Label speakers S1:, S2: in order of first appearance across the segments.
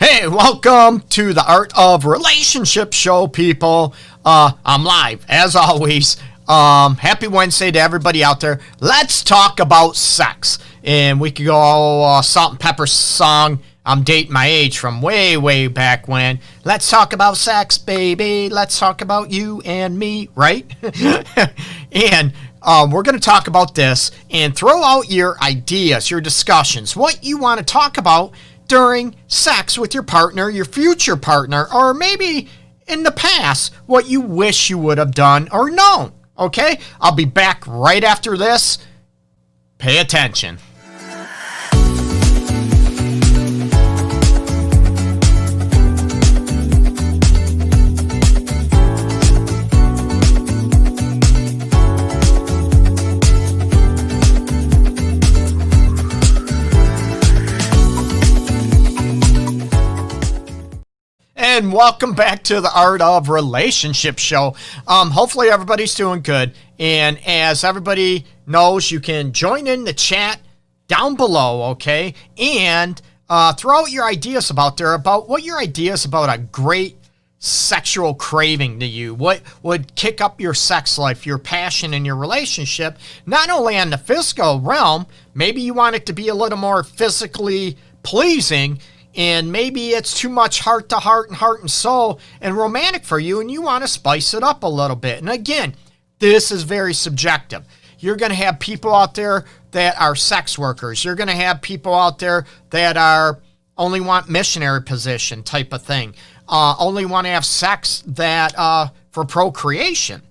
S1: Hey, welcome to the Art of Relationship show, people. I'm live, as always. Happy Wednesday to everybody out there. Let's talk about sex. And we could go Salt and Pepper song. I'm dating my age from way, way back when. Let's talk about sex, baby. Let's talk about you and me, right? And we're going to talk about this and throw out your ideas, your discussions, what you want to talk about during sex with your partner, your future partner, or maybe in the past, what you wish you would have done or known. Okay? I'll be back right after this. Pay attention. And welcome back to the Art of Relationship show. Hopefully everybody's doing good. And as everybody knows, you can join in the chat down below, okay? And throw out your ideas about what your ideas about a great sexual craving to you. What would kick up your sex life, your passion in your relationship, not only on the physical realm, maybe you want it to be a little more physically pleasing, and maybe it's too much heart to heart and soul and romantic for you, and you want to spice it up a little bit. And again, this is very subjective. You're going to have people out there that are sex workers. You're going to have people out there that are only want missionary position type of thing. Only want to have sex that for procreation.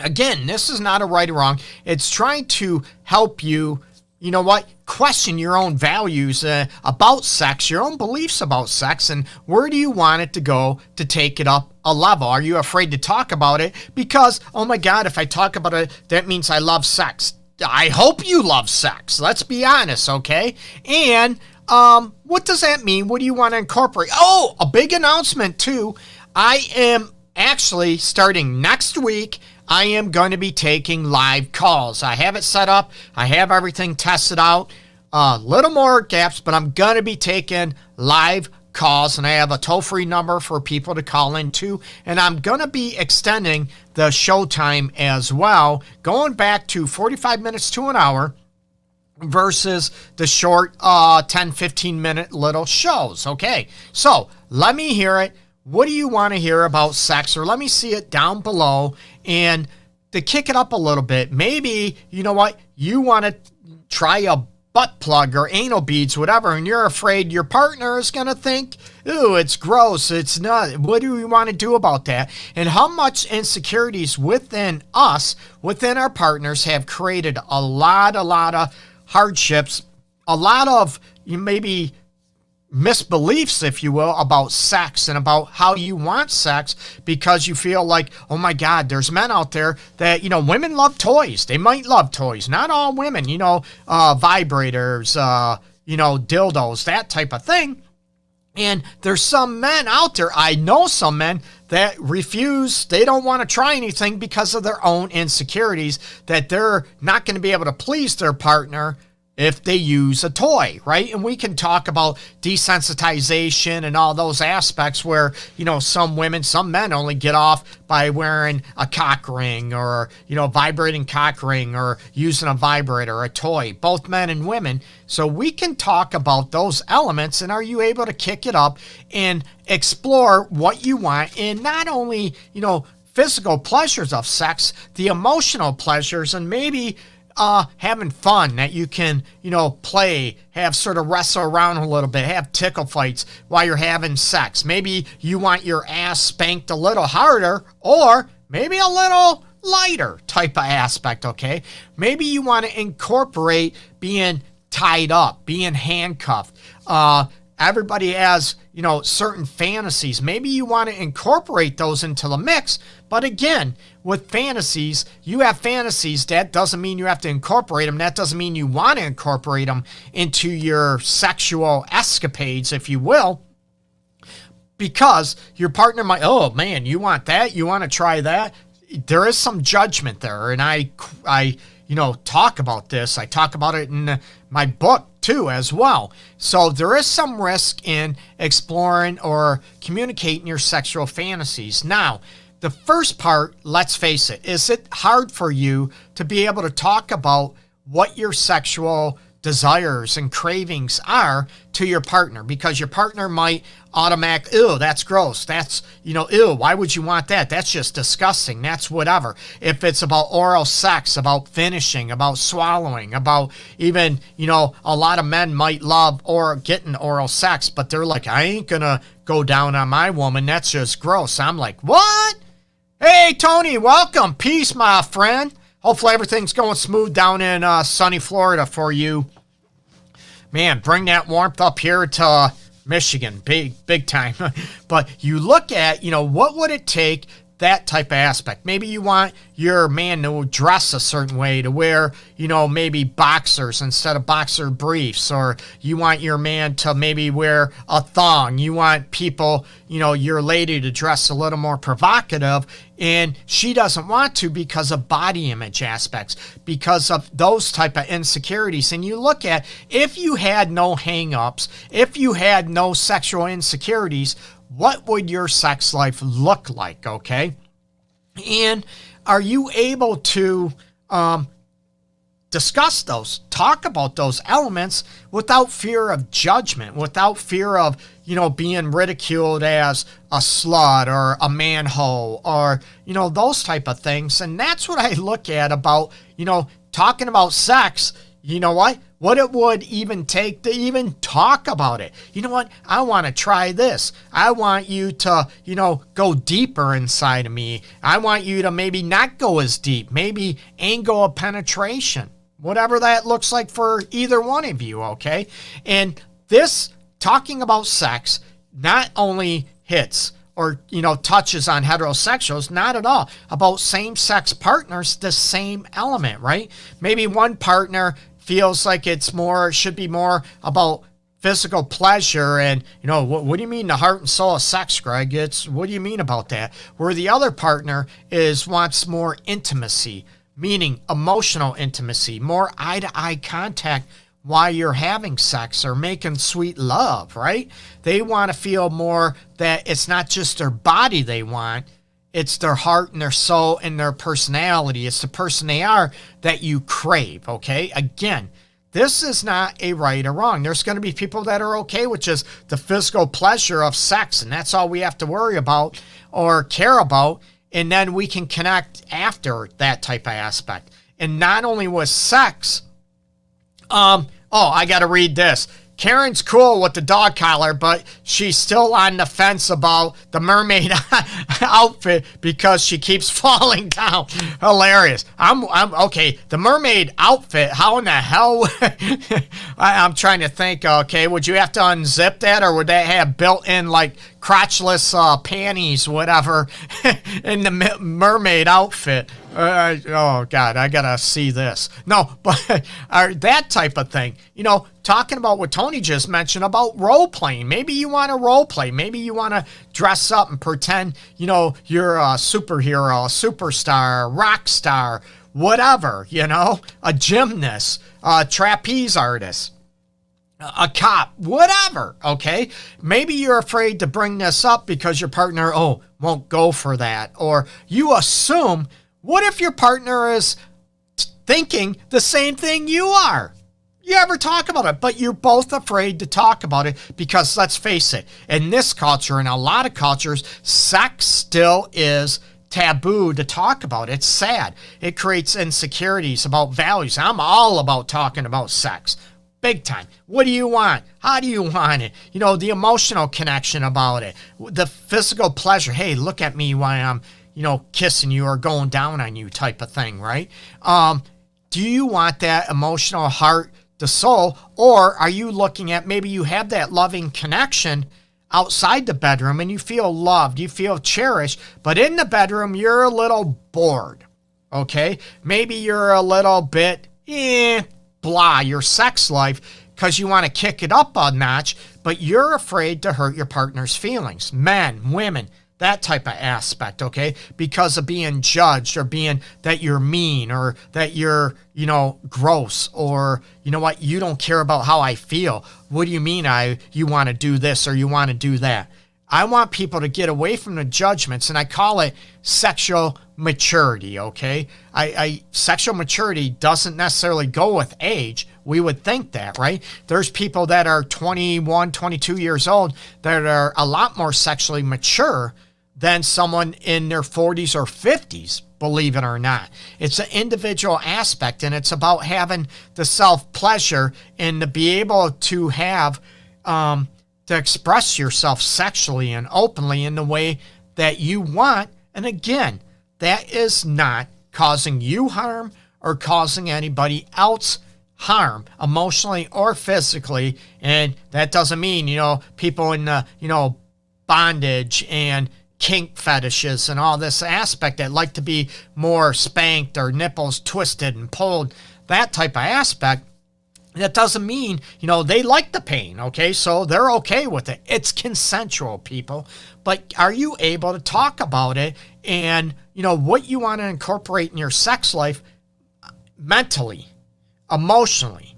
S1: Again, this is not a right or wrong. It's trying to help you, you know what, question your own values about sex, your own beliefs about sex, and where do you want it to go to take it up a level? Are you afraid to talk about it because, oh my God, if I talk about it, that means I love sex? I hope you love sex. Let's be honest, okay? And what does that mean? What do you want to incorporate? Oh, a big announcement too. I am actually starting next week. I am going to be taking live calls. I have it set up. I have everything tested out. A little more gaps, but I'm going to be taking live calls, and I have a toll-free number for people to call into, and I'm going to be extending the show time as well, going back to 45 minutes to an hour versus the short 10, 15-minute little shows. Okay, so let me hear it. What do you want to hear about sex? Or let me see it down below. And to kick it up a little bit, maybe, you know what, you want to try a butt plug or anal beads, whatever, and you're afraid your partner is going to think, ooh, it's gross, it's not. What do we want to do about that? And how much insecurities within us, within our partners, have created a lot of hardships, a lot of maybe misbeliefs, if you will, about sex and about how you want sex, because you feel like, oh my God, there's men out there that, you know, women love toys. They might love toys. Not all women, you know, vibrators, you know, dildos, that type of thing. And there's some men out there, I know some men that refuse, they don't want to try anything because of their own insecurities, that they're not going to be able to please their partner if they use a toy, right? And we can talk about desensitization and all those aspects where, you know, some women, some men only get off by wearing a cock ring or, you know, vibrating cock ring or using a vibrator or a toy, both men and women. So we can talk about those elements, and are you able to kick it up and explore what you want, and not only, you know, physical pleasures of sex, the emotional pleasures, and maybe having fun that you can, you know, play, have sort of wrestle around a little bit, have tickle fights while you're having sex. Maybe you want your ass spanked a little harder, or maybe a little lighter type of aspect, okay? Maybe you want to incorporate being tied up, being handcuffed. Everybody has, you know, certain fantasies. Maybe you want to incorporate those into the mix. But again, with fantasies, you have fantasies. That doesn't mean you have to incorporate them. That doesn't mean you want to incorporate them into your sexual escapades, if you will. Because your partner might, oh man, you want that? You want to try that? There is some judgment there. And I you know, talk about this. I talk about it in my book, too as well. So there is some risk in exploring or communicating your sexual fantasies. Now, the first part, let's face it, is it hard for you to be able to talk about what your sexual desires and cravings are to your partner? Because your partner might automatically, ew, that's gross. That's, ew, why would you want that? That's just disgusting. That's whatever. If it's about oral sex, about finishing, about swallowing, about even, a lot of men might love or getting oral sex, but they're like, I ain't gonna go down on my woman. That's just gross. I'm like, what? Hey, Tony, welcome. Peace, my friend. Hopefully everything's going smooth down in sunny Florida for you. Man, bring that warmth up here to Michigan, big time. But you look at, what would it take, that type of aspect. Maybe you want your man to dress a certain way, to wear, maybe boxers instead of boxer briefs, or you want your man to maybe wear a thong. You want people, your lady to dress a little more provocative, and she doesn't want to because of body image aspects, because of those type of insecurities. And you look at, if you had no hang-ups, if you had no sexual insecurities, what would your sex life look like, okay? And are you able to discuss those, talk about those elements without fear of judgment, without fear of, being ridiculed as a slut or a manhole or, those type of things? And that's what I look at about, talking about sex. You know what it would even take to even talk about it. You know what? I want to try this. I want you to, go deeper inside of me. I want you to maybe not go as deep, maybe angle of penetration, whatever that looks like for either one of you, okay? And this, talking about sex, not only hits or, touches on heterosexuals, not at all. About same-sex partners, the same element, right? Maybe one partner feels like should be more about physical pleasure and, what do you mean the heart and soul of sex, Greg? What do you mean about that? Where the other partner wants more intimacy, meaning emotional intimacy, more eye-to-eye contact while you're having sex or making sweet love, right? They want to feel more that it's not just their body they want, it's their heart and their soul and their personality. It's the person they are that you crave, okay? Again, this is not a right or wrong. There's going to be people that are okay with just the physical pleasure of sex, and that's all we have to worry about or care about, and then we can connect after that type of aspect. And not only with sex, I got to read this. Karen's cool with the dog collar, but she's still on the fence about the mermaid outfit because she keeps falling down. Hilarious. I'm okay. The mermaid outfit, how in the hell? I'm trying to think, okay, would you have to unzip that, or would that have built-in, like, crotchless panties, whatever, in the mermaid outfit? Oh, God, I got to see this. No, but that type of thing. Talking about what Tony just mentioned about role-playing. Maybe you want to role-play. Maybe you want to dress up and pretend, you're a superhero, a superstar, rock star, whatever, a gymnast, a trapeze artist, a cop, whatever, okay? Maybe you're afraid to bring this up because your partner, won't go for that. Or you assume, what if your partner is thinking the same thing you are? You ever talk about it, but you're both afraid to talk about it because, let's face it, in this culture and a lot of cultures, sex still is taboo to talk about. It's sad. It creates insecurities about values. I'm all about talking about sex. Big time. What do you want? How do you want it? The emotional connection about it. The physical pleasure. Hey, look at me while I'm, kissing you or going down on you type of thing, right? Do you want that emotional heart to soul, or are you looking at maybe you have that loving connection outside the bedroom and you feel loved, you feel cherished, but in the bedroom you're a little bored, okay? Maybe you're a little bit, blah, your sex life, because you want to kick it up a notch, but you're afraid to hurt your partner's feelings. Men, women, that type of aspect, okay? Because of being judged or being that you're mean or that you're, gross or, you don't care about how I feel. What do you mean you want to do this or you want to do that? I want people to get away from the judgments, and I call it sexual maturity, okay? Sexual maturity doesn't necessarily go with age. We would think that, right? There's people that are 21, 22 years old that are a lot more sexually mature than someone in their 40s or 50s, believe it or not. It's an individual aspect, and it's about having the self-pleasure and to be able to have, to express yourself sexually and openly in the way that you want. And again, that is not causing you harm or causing anybody else harm, emotionally or physically. And that doesn't mean, people in the, bondage and kink fetishes and all this aspect that like to be more spanked or nipples twisted and pulled, that type of aspect. That doesn't mean, they like the pain, okay? So they're okay with it. It's consensual, people. But are you able to talk about it and, what you want to incorporate in your sex life mentally, emotionally,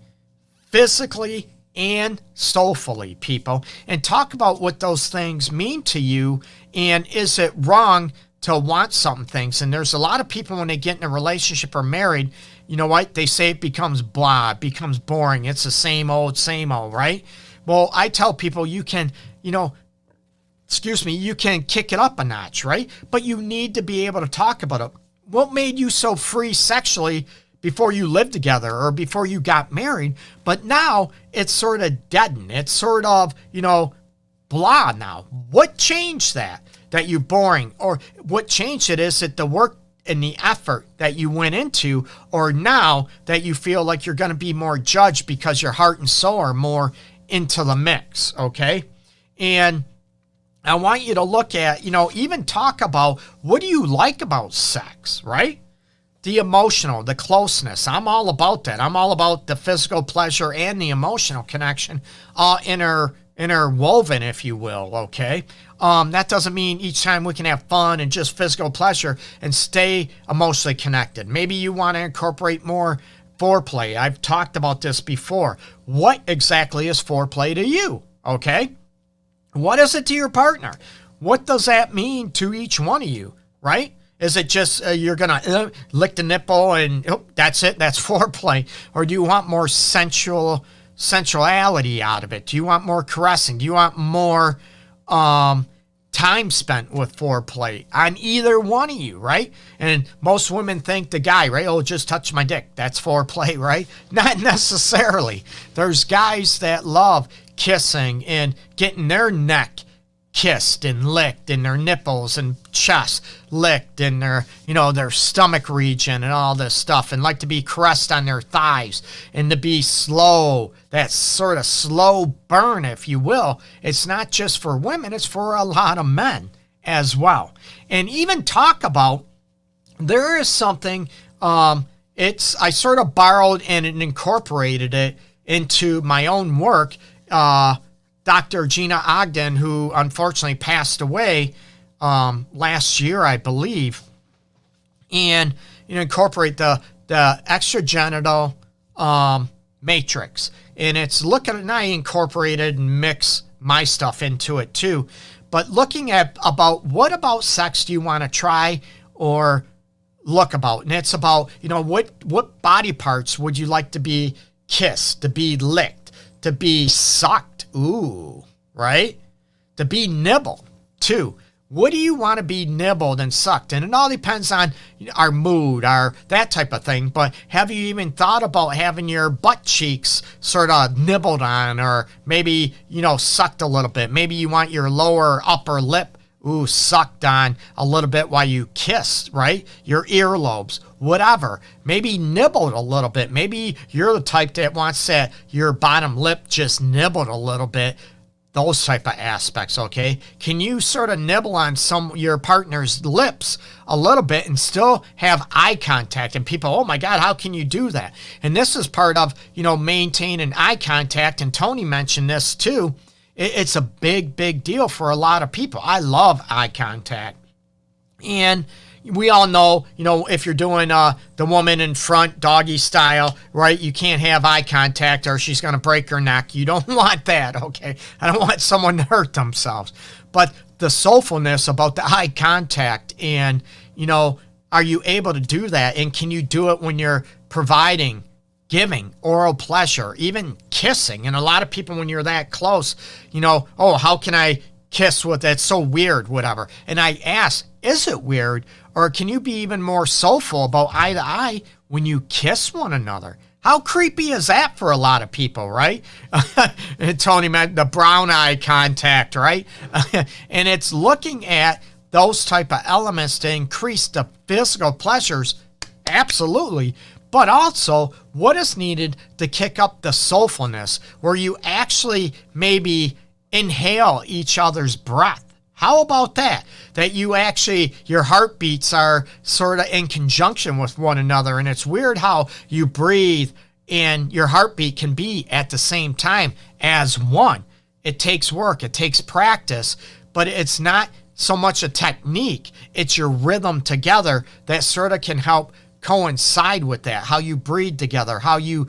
S1: physically, and soulfully, people? And talk about what those things mean to you, and is it wrong to want some things? And there's a lot of people when they get in a relationship or married, you know what? They say it becomes blah, it becomes boring. It's the same old, right? Well, I tell people you can, you can kick it up a notch, right? But you need to be able to talk about it. What made you so free sexually before you lived together or before you got married? But now it's sort of deadened. It's sort of, blah now. What changed that you're boring? Or what changed it? Is it the work and the effort that you went into, or now that you feel like you're going to be more judged because your heart and soul are more into the mix, okay? And I want you to look at, even talk about what do you like about sex, right? The emotional, the closeness. I'm all about that. I'm all about the physical pleasure and the emotional connection, interwoven, if you will, okay? That doesn't mean each time we can have fun and just physical pleasure and stay emotionally connected. Maybe you want to incorporate more foreplay. I've talked about this before. What exactly is foreplay to you, okay? What is it to your partner? What does that mean to each one of you, right? Is it just you're going to lick the nipple and that's it? That's foreplay. Or do you want more sensuality out of it? Do you want more caressing? Do you want more time spent with foreplay on either one of you, right? And most women think the guy, right? Oh, just touch my dick. That's foreplay, right? Not necessarily. There's guys that love kissing and getting their neck kissed and licked and their nipples and chest licked and their stomach region and all this stuff, and like to be caressed on their thighs and to be slow, that sort of slow burn, if you will. It's not just for women, it's for a lot of men as well. And even talk about, there is something, I sort of borrowed and incorporated it into my own work. Dr. Gina Ogden, who unfortunately passed away last year, I believe, and incorporate the extragenital matrix. And it's looking at, and I incorporated and mix my stuff into it too. But looking at about what about sex do you want to try or look about? And it's about, what body parts would you like to be kissed, to be licked, to be sucked? Ooh, right? To be nibbled, too. What do you want to be nibbled and sucked? And it all depends on our mood, that type of thing. But have you even thought about having your butt cheeks sort of nibbled on, or maybe, sucked a little bit? Maybe you want your lower upper lip, sucked on a little bit while you kiss, right? Your earlobes, whatever. Maybe nibbled a little bit. Maybe you're the type that wants that your bottom lip just nibbled a little bit. Those type of aspects, okay? Can you sort of nibble on your partner's lips a little bit and still have eye contact? And people, oh my God, how can you do that? And this is part of, maintaining eye contact. And Tony mentioned this too, It's a big, big deal for a lot of people. I love eye contact. And we all know, if you're doing the woman in front doggy style, right, you can't have eye contact or she's going to break her neck. You don't want that, okay? I don't want someone to hurt themselves. But the soulfulness about the eye contact and, are you able to do that? And can you do it when you're providing, giving, oral pleasure, even kissing? And a lot of people, when you're that close, oh, how can I kiss with that's so weird, whatever. And I ask, is it weird? Or can you be even more soulful about eye to eye when you kiss one another? How creepy is that for a lot of people, right? Tony meant the brown eye contact, right? And it's looking at those type of elements to increase the physical pleasures, absolutely. But also, what is needed to kick up the soulfulness, where you actually maybe inhale each other's breath. How about that? That you actually, your heartbeats are sort of in conjunction with one another. And it's weird how you breathe and your heartbeat can be at the same time as one. It takes work, it takes practice, but it's not so much a technique. It's your rhythm together that sort of can help coincide with that. How you breathe together, how you,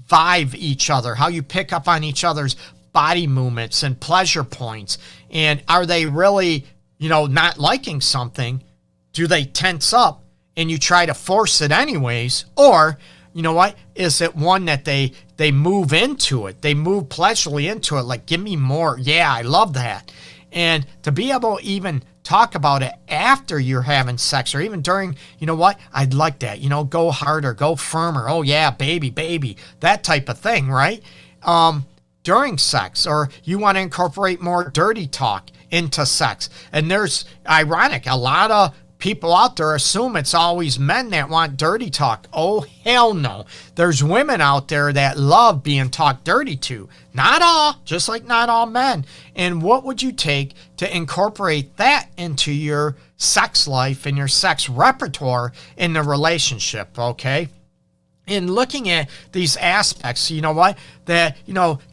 S1: vibe each other, how you pick up on each other's body movements and pleasure points. And are they really, not liking something? Do they tense up and you try to force it anyways? Or, is it one that they move into it? They move pleasurably into it. Like, give me more. Yeah, I love that. And to be able to even talk about it after you're having sex or even during, I'd like that, go harder, go firmer. Oh yeah, baby, that type of thing, right? During sex, or you want to incorporate more dirty talk into sex. And there's ironic, a lot of people out there assume it's always men that want dirty talk. Oh, hell no. There's women out there that love being talked dirty to. Not all, just like not all men. And what would you take to incorporate that into your sex life and your sex repertoire in the relationship, okay? In looking at these aspects, that,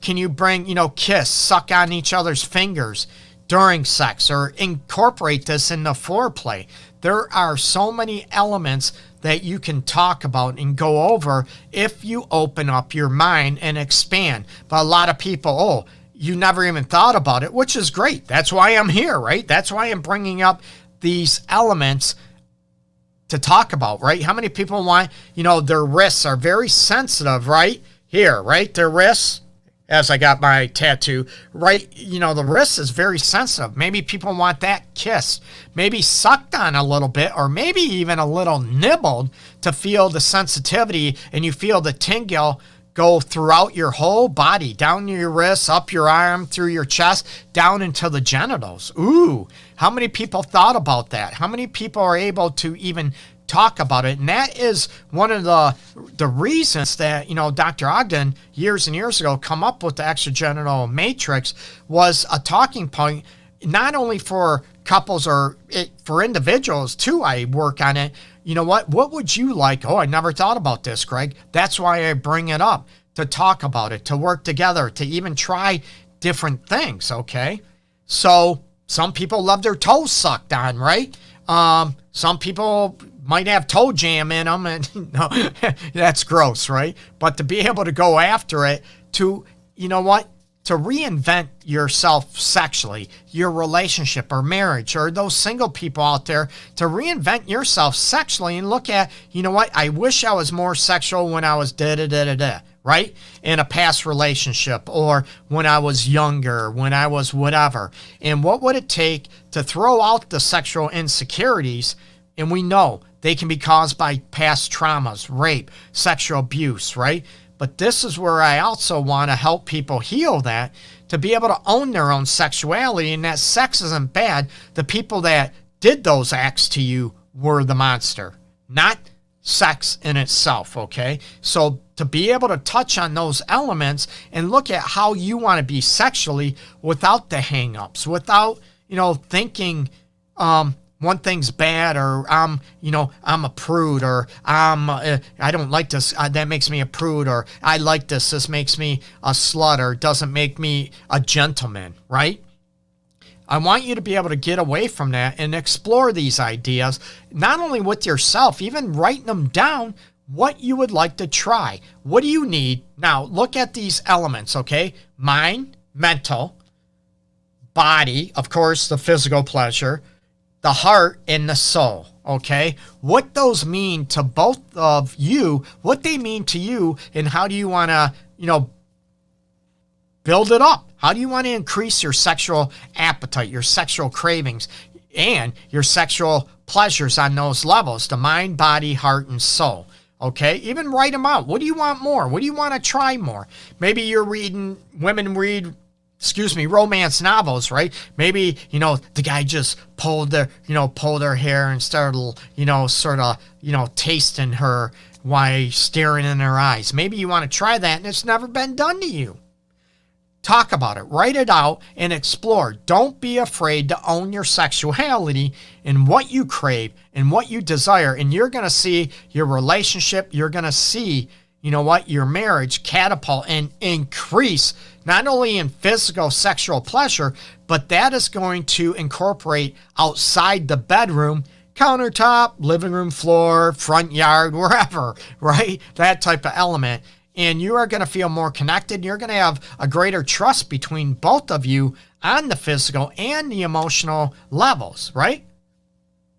S1: can you bring, kiss, suck on each other's fingers during sex, or incorporate this in the foreplay? There are so many elements that you can talk about and go over if you open up your mind and expand. But a lot of people, you never even thought about it, which is great. That's why I'm here, right? That's why I'm bringing up these elements to talk about, right? How many people want, their wrists are very sensitive, right? Here, right? Their wrists, as I got my tattoo, right? The wrist is very sensitive. Maybe people want that kissed, maybe sucked on a little bit, or maybe even a little nibbled to feel the sensitivity, and you feel the tingle go throughout your whole body, down your wrists, up your arm, through your chest, down into the genitals. Ooh, how many people thought about that? How many people are able to even talk about it? And that is one of the reasons that, Dr. Ogden years and years ago come up with the extragenital matrix, was a talking point, not only for couples or for individuals too. I work on it. What would you like? Oh, I never thought about this, Greg. That's why I bring it up, to talk about it, to work together, to even try different things, okay? So some people love their toes sucked on, right? Some people might have toe jam in them, and no, that's gross, right? But to be able to go after it, to, to reinvent yourself sexually, your relationship or marriage, or those single people out there, to reinvent yourself sexually and look at, I wish I was more sexual when I was da-da-da-da-da, right? In a past relationship, or when I was younger, when I was whatever. And what would it take to throw out the sexual insecurities? And we know they can be caused by past traumas, rape, sexual abuse, right? But this is where I also want to help people heal that, to be able to own their own sexuality, and that sex isn't bad. The people that did those acts to you were the monster, not sex in itself, okay? So to be able to touch on those elements and look at how you want to be sexually without the hang-ups, without, thinking one thing's bad, or I'm a prude, or I don't like this, that makes me a prude, or I like this makes me a slut, or doesn't make me a gentleman, right? I want you to be able to get away from that and explore these ideas, not only with yourself, even writing them down, what you would like to try. What do you need? Now, look at these elements, okay? Mind, mental, body, of course, the physical pleasure, the heart, and the soul, okay? What those mean to both of you, what they mean to you, and how do you want to, build it up? How do you want to increase your sexual appetite, your sexual cravings, and your sexual pleasures on those levels, the mind, body, heart, and soul? Okay, even write them out. What do you want more? What do you want to try more? Maybe women read romance novels, right? Maybe, the guy just pulled her hair and started, tasting her while staring in her eyes. Maybe you want to try that and it's never been done to you. Talk about it, write it out, and explore. Don't be afraid to own your sexuality and what you crave and what you desire. And you're going to see your relationship, you're going to see, your marriage catapult and increase, not only in physical sexual pleasure, but that is going to incorporate outside the bedroom, countertop, living room floor, front yard, wherever, right? That type of element. And you are going to feel more connected. You're going to have a greater trust between both of you on the physical and the emotional levels, right?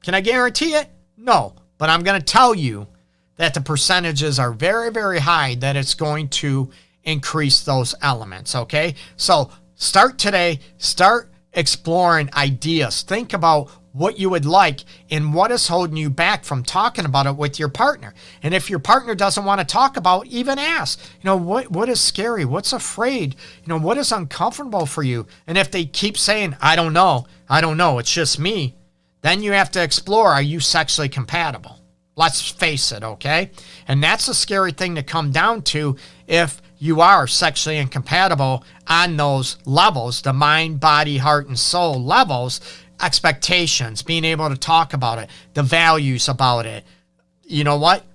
S1: Can I guarantee it? No. But I'm going to tell you that the percentages are very, very high that it's going to increase those elements, okay? So start today. Start exploring ideas. Think about what you would like and what is holding you back from talking about it with your partner. And if your partner doesn't want to talk about, even ask, what is scary? What's afraid? What is uncomfortable for you? And if they keep saying, I don't know, it's just me, then you have to explore, are you sexually compatible? Let's face it, okay? And that's a scary thing to come down to if you are sexually incompatible on those levels, the mind, body, heart, and soul levels. Expectations, being able to talk about it, the values about it,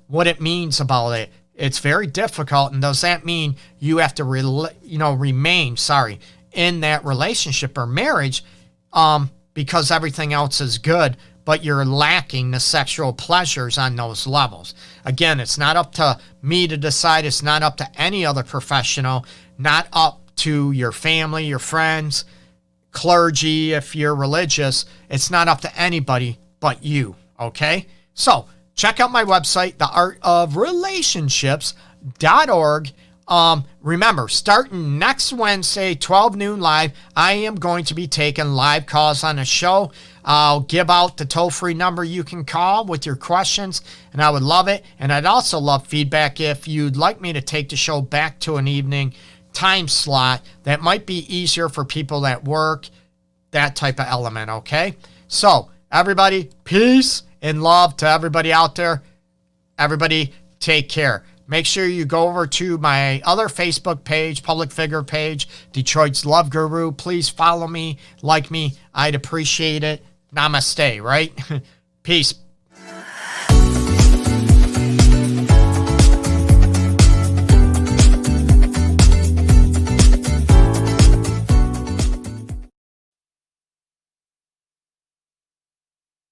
S1: what it means about it. It's very difficult. And does that mean you have to remain in that relationship or marriage because everything else is good, but you're lacking the sexual pleasures on those levels? Again, it's not up to me to decide. It's not up to any other professional, not up to your family, your friends, clergy, if you're religious. It's not up to anybody but you, okay? So check out my website, theartofrelationships.org. Remember, starting next Wednesday, 12 noon live, I am going to be taking live calls on the show. I'll give out the toll-free number you can call with your questions, and I would love it. And I'd also love feedback if you'd like me to take the show back to an evening time slot that might be easier for people at work, that type of element, okay? So, everybody, peace and love to everybody out there. Everybody, take care. Make sure you go over to my other Facebook page, public figure page, Detroit's Love Guru. Please follow me, like me. I'd appreciate it. Namaste, right? Peace.